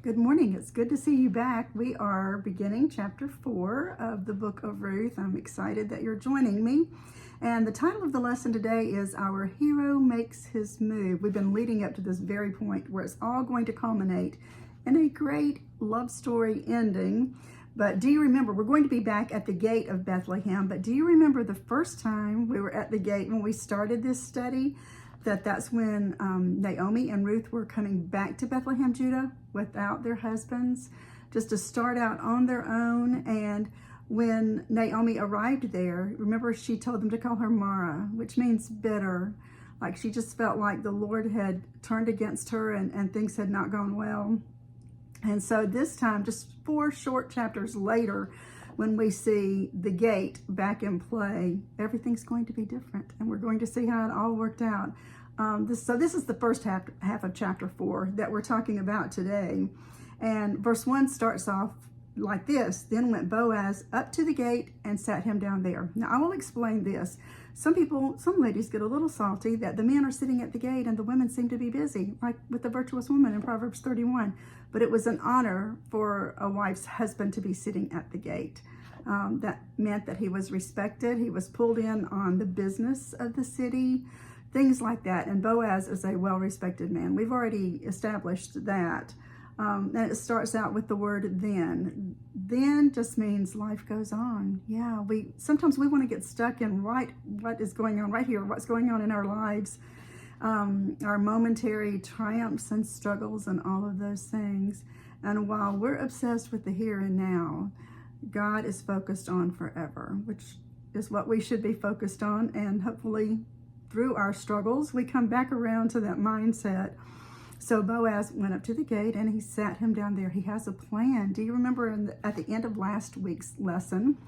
Good morning. It's good to see you back. We are beginning chapter 4 of the book of Ruth. I'm excited that you're joining me. And the title of the lesson today is Our Hero Makes His Move. We've been leading up to this very point where it's all going to culminate in a great love story ending. But do you remember, we're going to be back at the gate of Bethlehem, but do you remember the first time we were at the gate when we started this study? That's when Naomi and Ruth were coming back to Bethlehem, Judah, without their husbands, just to start out on their own. And when Naomi arrived there, remember she told them to call her Mara, which means bitter. Like she just felt like the Lord had turned against her and things had not gone well. And so this time, just 4 short chapters later, when we see the gate back in play, everything's going to be different. And we're going to see how it all worked out. This is the first half of chapter 4 that we're talking about today. And verse 1 starts off like this. Then went Boaz up to the gate and sat him down there. Now I will explain this. Some ladies get a little salty that the men are sitting at the gate and the women seem to be busy, like with the virtuous woman in Proverbs 31. But it was an honor for a wife's husband to be sitting at the gate. That meant that he was respected. He was pulled in on the business of the city, things like that. And Boaz is a well-respected man. We've already established that. And it starts out with the word then. Then just means life goes on. Yeah, sometimes we want to get stuck in what is going on right here, what's going on in our lives, our momentary triumphs and struggles and all of those things. And while we're obsessed with the here and now, God is focused on forever, which is what we should be focused on. And hopefully through our struggles, we come back around to that mindset. So Boaz went up to the gate and he sat him down there. He has a plan. Do you remember at the end of last week's lesson,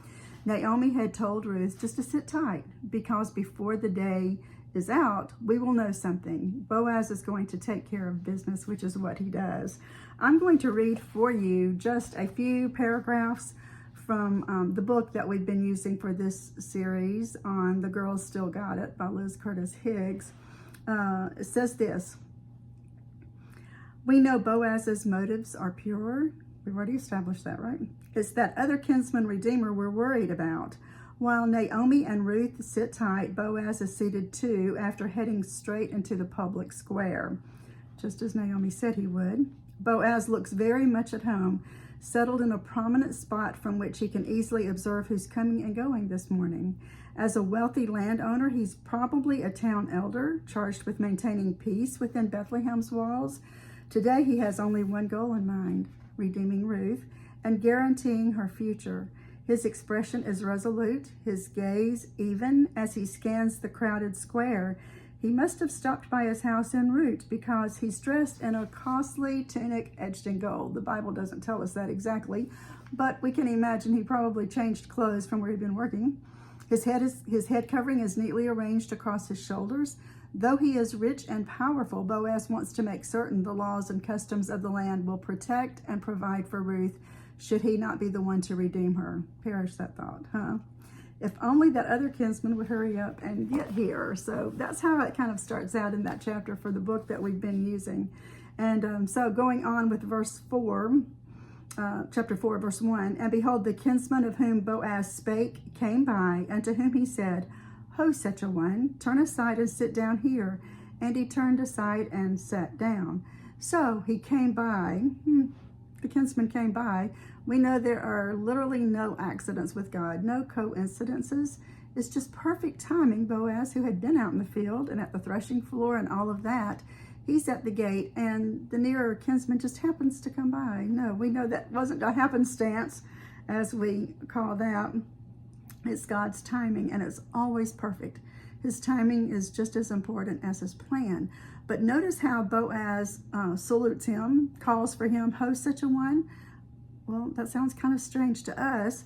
Naomi had told Ruth just to sit tight because before the day is out, we will know something. Boaz is going to take care of business, which is what he does. I'm going to read for you just a few paragraphs from the book that we've been using for this series on The Girls Still Got It by Liz Curtis Higgs. It says this. We know Boaz's motives are pure. We've already established that, right? It's that other kinsman redeemer we're worried about. While Naomi and Ruth sit tight, Boaz is seated too after heading straight into the public square, just as Naomi said he would. Boaz looks very much at home, settled in a prominent spot from which he can easily observe who's coming and going this morning. As a wealthy landowner, he's probably a town elder charged with maintaining peace within Bethlehem's walls. Today, he has only one goal in mind, redeeming Ruth and guaranteeing her future. His expression is resolute, his gaze even as he scans the crowded square. He must have stopped by his house en route because he's dressed in a costly tunic edged in gold. The Bible doesn't tell us that exactly, but we can imagine he probably changed clothes from where he'd been working. His head covering is neatly arranged across his shoulders. Though he is rich and powerful, Boaz wants to make certain the laws and customs of the land will protect and provide for Ruth should he not be the one to redeem her. Perish that thought, huh? If only that other kinsman would hurry up and get here. So that's how it kind of starts out in that chapter for the book that we've been using. And so going on with verse 4, chapter 4, verse 1, and behold, the kinsman of whom Boaz spake came by, and to whom he said, Ho, such a one, turn aside and sit down here. And he turned aside and sat down. So he came by, the kinsman came by. We know there are literally no accidents with God, no coincidences. It's just perfect timing. Boaz, who had been out in the field and at the threshing floor and all of that, he's at the gate and the nearer kinsman just happens to come by. No, we know that wasn't a happenstance, as we call that. It's God's timing, and it's always perfect. His timing is just as important as his plan. But notice how Boaz salutes him, calls for him, ho, such a one. Well, that sounds kind of strange to us.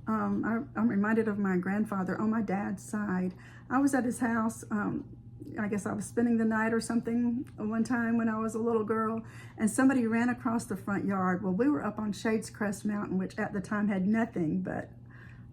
I'm reminded of my grandfather on my dad's side. I was at his house. I guess I was spending the night or something one time when I was a little girl, and somebody ran across the front yard. Well, we were up on Shades Crest Mountain, which at the time had nothing but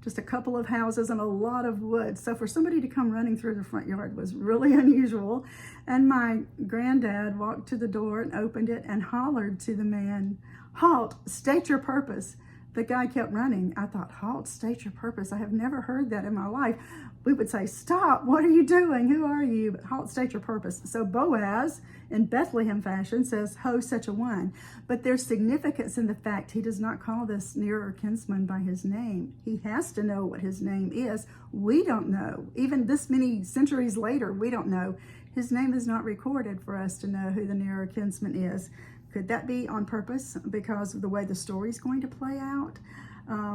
just a couple of houses and a lot of wood. So for somebody to come running through the front yard was really unusual. And my granddad walked to the door and opened it and hollered to the man, "Halt, state your purpose." The guy kept running. I thought, "Halt, state your purpose." I have never heard that in my life. We would say, "Stop, what are you doing? Who are you?" But halt, state your purpose. So Boaz, in Bethlehem fashion, says, "Ho, such a one." But there's significance in the fact he does not call this nearer kinsman by his name. He has to know what his name is. We don't know. Even this many centuries later, we don't know. His name is not recorded for us to know who the nearer kinsman is. Could that be on purpose because of the way the story's going to play out?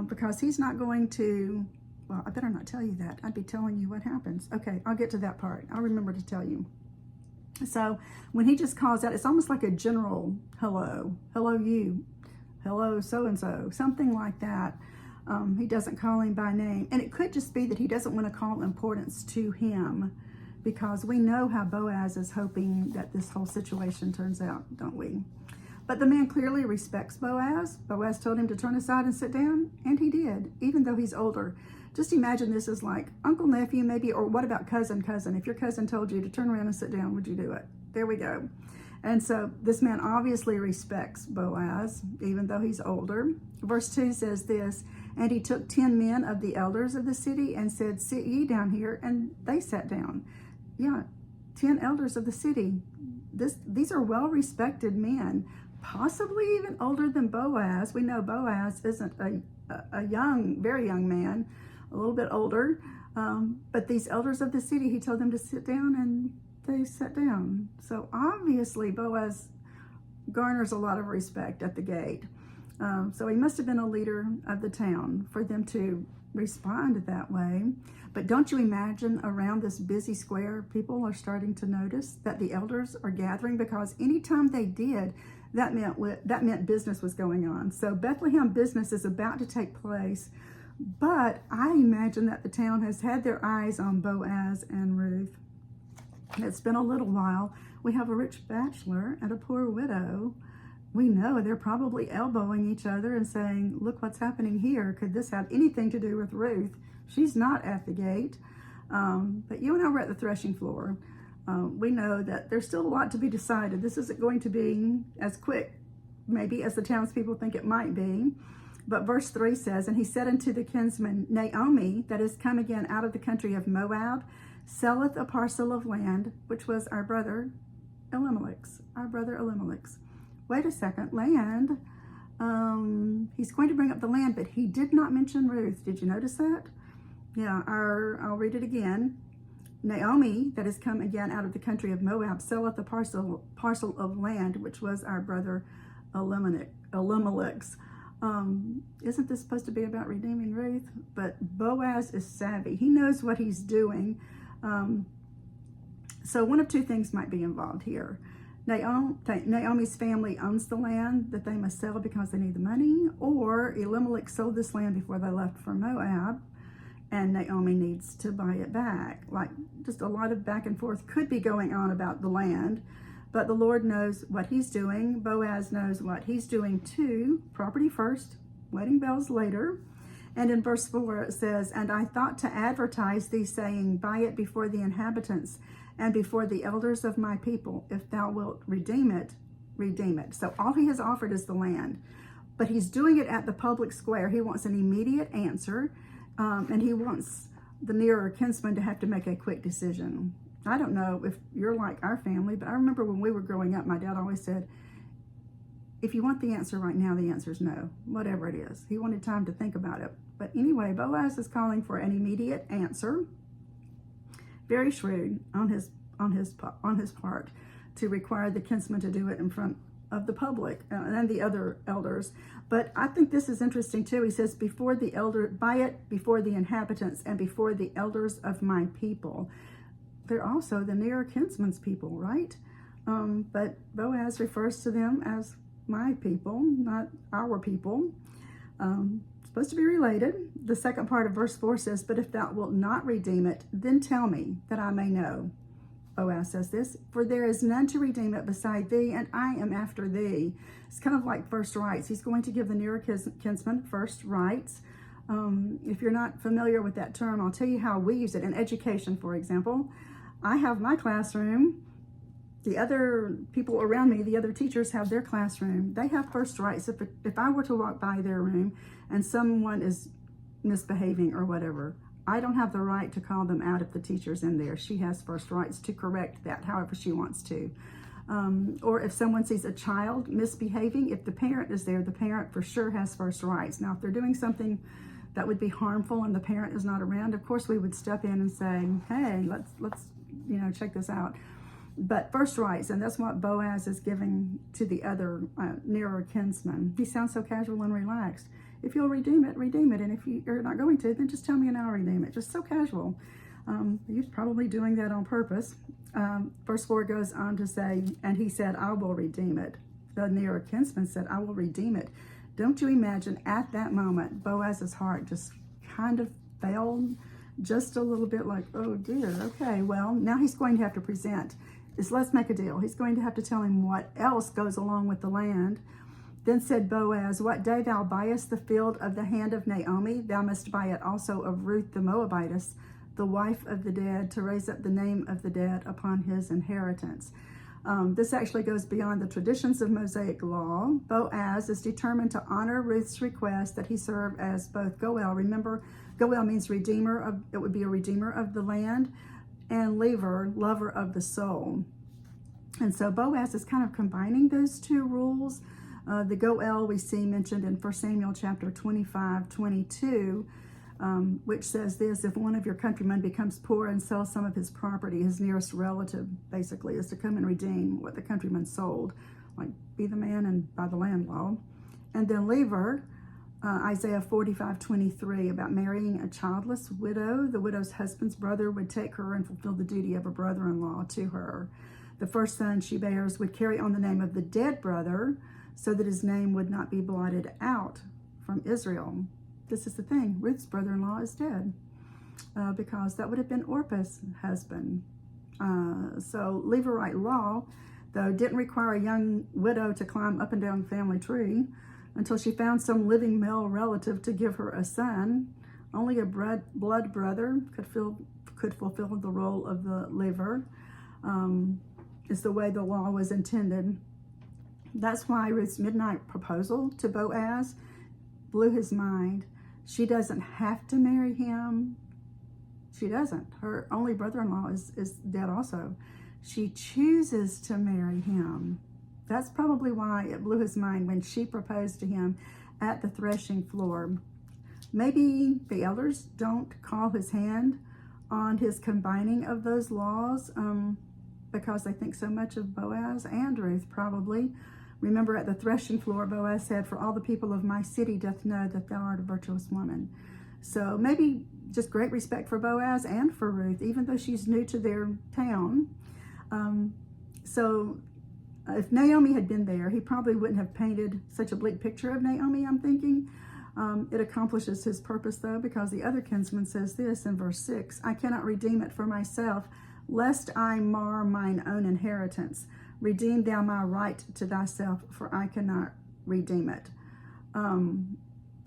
Because he's not going to, well, I better not tell you that. I'd be telling you what happens. Okay, I'll get to that part. I'll remember to tell you. So when he just calls out, it's almost like a general hello, hello you, hello so-and-so, something like that. He doesn't call him by name. And it could just be that he doesn't want to call importance to him, because we know how Boaz is hoping that this whole situation turns out, don't we? But the man clearly respects Boaz. Boaz told him to turn aside and sit down, and he did, even though he's older. Just imagine this is like uncle, nephew, maybe, or what about cousin? If your cousin told you to turn around and sit down, would you do it? There we go. And so this man obviously respects Boaz, even though he's older. Verse 2 says this, "And he took 10 men of the elders of the city and said, Sit ye down here. And they sat down." Yeah, 10 elders of the city. These are well-respected men, possibly even older than Boaz. We know Boaz isn't a young, very young man, a little bit older. But these elders of the city, he told them to sit down, and they sat down. So obviously Boaz garners a lot of respect at the gate. So he must have been a leader of the town for them to respond that way. But don't you imagine around this busy square, people are starting to notice that the elders are gathering, because anytime they did, that meant business was going on. So Bethlehem business is about to take place. But I imagine that the town has had their eyes on Boaz and Ruth. It's been a little while. We have a rich bachelor and a poor widow. We know they're probably elbowing each other and saying, "Look what's happening here. Could this have anything to do with Ruth? She's not at the gate." But you and I were at the threshing floor. We know that there's still a lot to be decided. This isn't going to be as quick, maybe, as the townspeople think it might be. But verse 3 says, "And he said unto the kinsman, Naomi, that is come again out of the country of Moab, selleth a parcel of land, which was our brother Elimelech's." Wait a second, land. He's going to bring up the land, but he did not mention Ruth. Did you notice that? Yeah, I'll read it again. "Naomi, that is come again out of the country of Moab, selleth a parcel of land, which was our brother Elimelech's." Isn't this supposed to be about redeeming Ruth? But Boaz is savvy. He knows what he's doing. So one of two things might be involved here. Naomi's family owns the land that they must sell because they need the money, or Elimelech sold this land before they left for Moab, and Naomi needs to buy it back. Like, just a lot of back and forth could be going on about the land, but the Lord knows what he's doing. Boaz knows what he's doing too. Property first, wedding bells later. And in verse 4 it says, "And I thought to advertise thee, saying, Buy it before the inhabitants and before the elders of my people. If thou wilt redeem it, redeem it." So all he has offered is the land, but he's doing it at the public square. He wants an immediate answer, and he wants the nearer kinsman to have to make a quick decision. I don't know if you're like our family, but I remember when we were growing up, my dad always said, if you want the answer right now, the answer is no, whatever it is. He wanted time to think about it. But anyway, Boaz is calling for an immediate answer. Very shrewd on his part to require the kinsman to do it in front of the public and the other elders. But I think this is interesting too. He says, buy it before the inhabitants and before the elders of my people. They're also the nearer kinsman's people, right? But Boaz refers to them as my people, not our people. Supposed to be related. The second part of verse 4 says, "But if thou wilt not redeem it, then tell me, that I may know." Boaz says this, "For there is none to redeem it beside thee, and I am after thee." It's kind of like first rights. He's going to give the nearer kinsman first rights. If you're not familiar with that term, I'll tell you how we use it in education. For example, I have my classroom. The other people around me, the other teachers, have their classroom. They have first rights. If I were to walk by their room and someone is misbehaving or whatever, I don't have the right to call them out if the teacher's in there. She has first rights to correct that however she wants to. Or if someone sees a child misbehaving, if the parent is there, the parent for sure has first rights. Now, if they're doing something that would be harmful and the parent is not around, of course we would step in and say, hey, let's check this out. But first rights, and that's what Boaz is giving to the other nearer kinsman. He sounds so casual and relaxed. If you'll redeem it, redeem it. And if you're not going to, then just tell me and I'll redeem it. Just so casual. He's probably doing that on purpose. Verse 4 goes on to say, and he said, I will redeem it. The nearer kinsman said, I will redeem it. Don't you imagine at that moment, Boaz's heart just kind of fell just a little bit like, oh dear, okay, well, now he's going to have to present. Let's make a deal. He's going to have to tell him what else goes along with the land. Then said Boaz, what day thou buyest the field of the hand of Naomi, thou must buy it also of Ruth the Moabitess, the wife of the dead, to raise up the name of the dead upon his inheritance. This actually goes beyond the traditions of Mosaic law. Boaz is determined to honor Ruth's request that he serve as both Goel. Remember, Goel means redeemer. It would be a redeemer of the land, and lever, lover of the soul. And so Boaz is kind of combining those two rules. The Goel we see mentioned in 1 Samuel chapter 25:22, which says this: if one of your countrymen becomes poor and sells some of his property, his nearest relative basically is to come and redeem what the countryman sold, like be the man and buy the land law. And then lever, Isaiah 45:23, about marrying a childless widow. The widow's husband's brother would take her and fulfill the duty of a brother-in-law to her. The first son she bears would carry on the name of the dead brother, so that his name would not be blotted out from Israel. This is the thing, Ruth's brother-in-law is dead, because that would have been Orpah's husband. So Levirate law, though, didn't require a young widow to climb up and down the family tree until she found some living male relative to give her a son. Only a blood brother could fulfill the role of the lever. Is the way the law was intended. That's why Ruth's midnight proposal to Boaz blew his mind. She doesn't have to marry him. She doesn't. Her only brother-in-law is dead also. She chooses to marry him. That's probably why it blew his mind when she proposed to him at the threshing floor. Maybe the elders don't call his hand on his combining of those laws because they think so much of Boaz and Ruth, probably. Remember, at the threshing floor, Boaz said, for all the people of my city doth know that thou art a virtuous woman. So maybe just great respect for Boaz and for Ruth, even though she's new to their town. So if Naomi had been there, he probably wouldn't have painted such a bleak picture of Naomi, I'm thinking. It accomplishes his purpose, though, because the other kinsman says this in verse 6, I cannot redeem it for myself, lest I mar mine own inheritance. Redeem thou my right to thyself, for I cannot redeem it.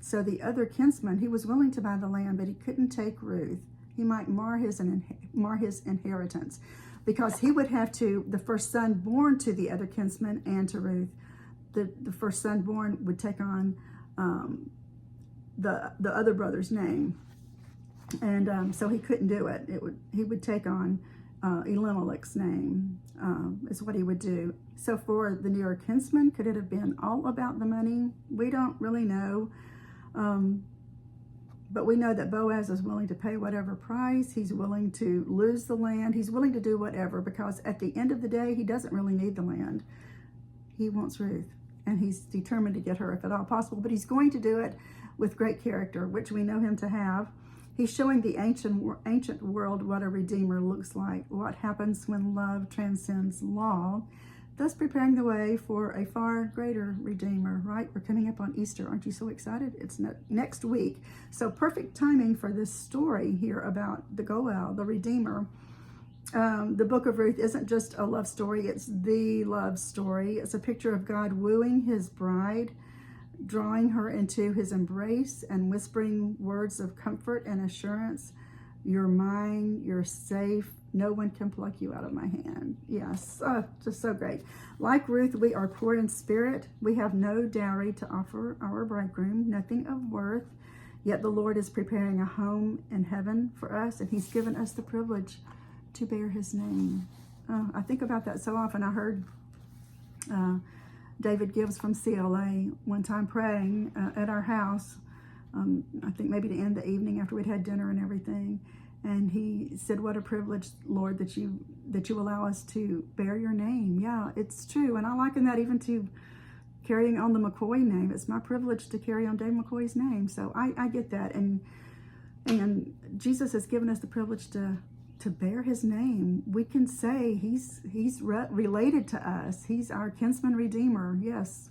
So the other kinsman, he was willing to buy the land, but he couldn't take Ruth. He might mar his inheritance, because he would have to, the first son born to the other kinsman and to Ruth, the first son born would take on the other brother's name. And so he couldn't do it. He would take on Elimelech's name, is what he would do. So for the nearer kinsman, could it have been all about the money? We don't really know. But we know that Boaz is willing to pay whatever price. He's willing to lose the land. He's willing to do whatever, because at the end of the day, he doesn't really need the land. He wants Ruth, and he's determined to get her if at all possible. But he's going to do it with great character, which we know him to have. He's showing the ancient world what a redeemer looks like, what happens when love transcends law, thus preparing the way for a far greater redeemer, right? We're coming up on Easter. Aren't you so excited? It's next week. So perfect timing for this story here about the Goel, the redeemer. The book of Ruth isn't just a love story. It's the love story. It's a picture of God wooing his bride. drawing her into his embrace and whispering words of comfort and assurance. You're mine, you're safe, no one can pluck you out of my hand. Yes, just so great. Like Ruth, we are poor in spirit. We have no dowry to offer our bridegroom, nothing of worth. Yet the Lord is preparing a home in heaven for us, and he's given us the privilege to bear his name. I think about that so often. I heard David Gibbs from CLA one time praying at our house, I think maybe to end the evening after we'd had dinner and everything. And he said, what a privilege, Lord, that you allow us to bear your name. Yeah, it's true. And I liken that even to carrying on the McCoy name. It's my privilege to carry on Dave McCoy's name. So I get that. And Jesus has given us the privilege to bear his name. We can say he's related to us. He's our kinsman redeemer. Yes.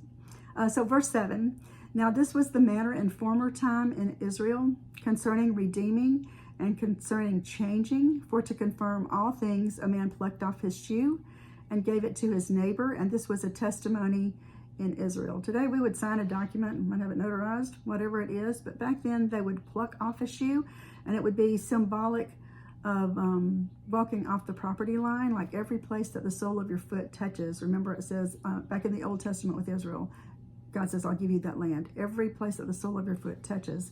So verse 7, now this was the manner in former time in Israel concerning redeeming and concerning changing, for to confirm all things, a man plucked off his shoe and gave it to his neighbor, and this was a testimony in Israel. Today we would sign a document and might have it notarized, whatever it is, but back then they would pluck off a shoe, and it would be symbolic of walking off the property line, like every place that the sole of your foot touches. Remember, it says back in the Old Testament with Israel, God says, I'll give you that land. Every place that the sole of your foot touches.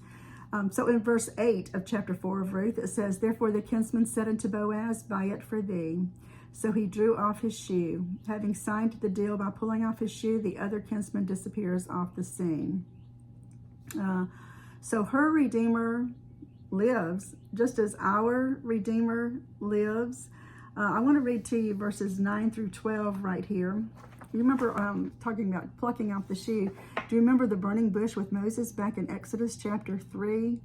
So in verse 8 of chapter 4 of Ruth, it says, therefore the kinsman said unto Boaz, buy it for thee. So he drew off his shoe. Having signed the deal by pulling off his shoe, the other kinsman disappears off the scene. So her Redeemer lives, just as our Redeemer lives. I want to read to you verses 9 through 12 right here. You remember talking about plucking off the shoe. Do you remember the burning bush with Moses back in Exodus chapter 3,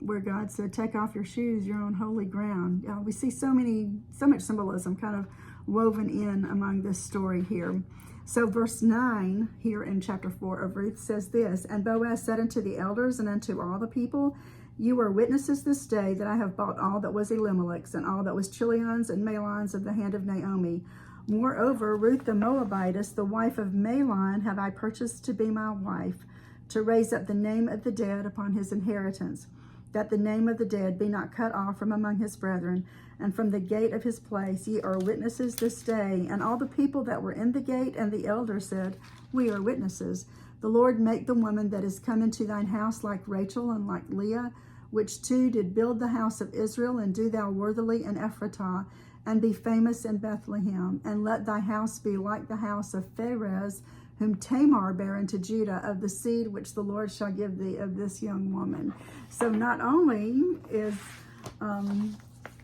where God said, take off your shoes, you're on holy ground? We see so much symbolism kind of woven in among this story here. So verse 9 here in chapter 4 of Ruth says this, and Boaz said unto the elders and unto all the people, you are witnesses this day that I have bought all that was Elimelech's and all that was Chilion's and Mahlon's of the hand of Naomi. Moreover, Ruth the Moabitess, the wife of Mahlon, have I purchased to be my wife, to raise up the name of the dead upon his inheritance, that the name of the dead be not cut off from among his brethren, and from the gate of his place ye are witnesses this day. And all the people that were in the gate and the elders said, we are witnesses. The Lord make the woman that is come into thine house like Rachel and like Leah, which two did build the house of Israel, and do thou worthily in Ephratah, and be famous in Bethlehem, and let thy house be like the house of Pharez, whom Tamar bare unto Judah, of the seed which the Lord shall give thee of this young woman. So not only is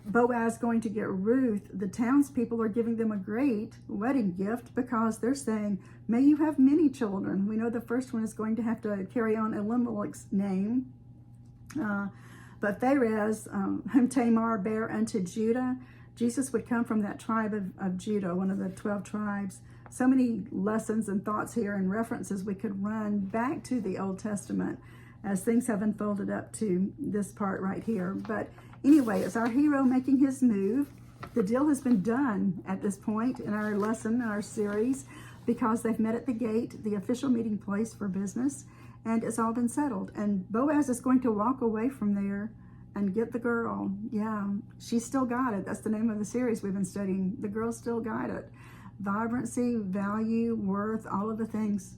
Boaz going to get Ruth, the townspeople are giving them a great wedding gift because they're saying, may you have many children. We know the first one is going to have to carry on Elimelech's name. But Pharez, whom Tamar bare unto Judah, Jesus would come from that tribe of Judah, one of the 12 tribes. So many lessons and thoughts here and references we could run back to the Old Testament as things have unfolded up to this part right here. But anyway, it's our hero making his move. The deal has been done at this point in our lesson, in our series, because they've met at the gate, the official meeting place for business, and it's all been settled. And Boaz is going to walk away from there and get the girl. Yeah, she's still got it. That's the name of the series we've been studying. The girl's still got it. Vibrancy, value, worth, all of the things,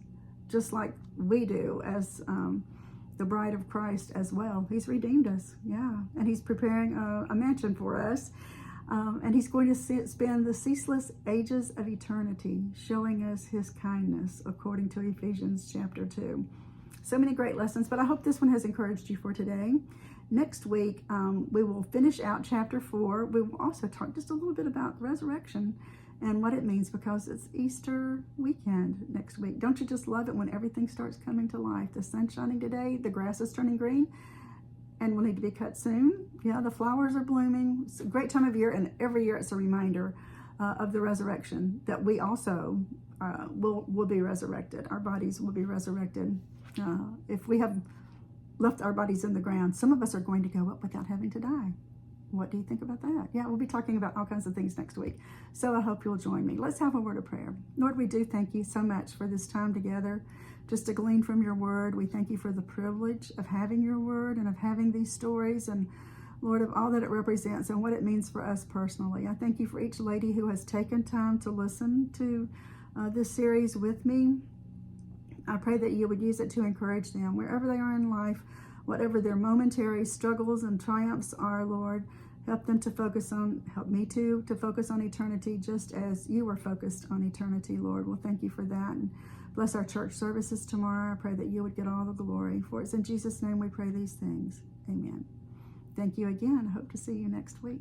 just like we do as the bride of Christ as well. He's redeemed us. Yeah, and he's preparing a mansion for us. And he's going to spend the ceaseless ages of eternity showing us his kindness, according to Ephesians chapter 2. So many great lessons, but I hope this one has encouraged you for today. Next week, we will finish out chapter 4. We will also talk just a little bit about resurrection and what it means, because it's Easter weekend next week. Don't you just love it when everything starts coming to life? The sun's shining today, the grass is turning green, and will need to be cut soon. Yeah, the flowers are blooming. It's a great time of year, and every year it's a reminder of the resurrection, that we also will be resurrected. Our bodies will be resurrected. If we have left our bodies in the ground, some of us are going to go up without having to die. What do you think about that? Yeah, we'll be talking about all kinds of things next week. So I hope you'll join me. Let's have a word of prayer. Lord, we do thank you so much for this time together, just to glean from your word. We thank you for the privilege of having your word and of having these stories, and Lord, of all that it represents and what it means for us personally. I thank you for each lady who has taken time to listen to this series with me. I pray that you would use it to encourage them wherever they are in life, whatever their momentary struggles and triumphs are, Lord. Help them to help me to focus on eternity just as you were focused on eternity, Lord. Well, thank you for that. And bless our church services tomorrow. I pray that you would get all the glory. For it's in Jesus' name we pray these things. Amen. Thank you again. I hope to see you next week.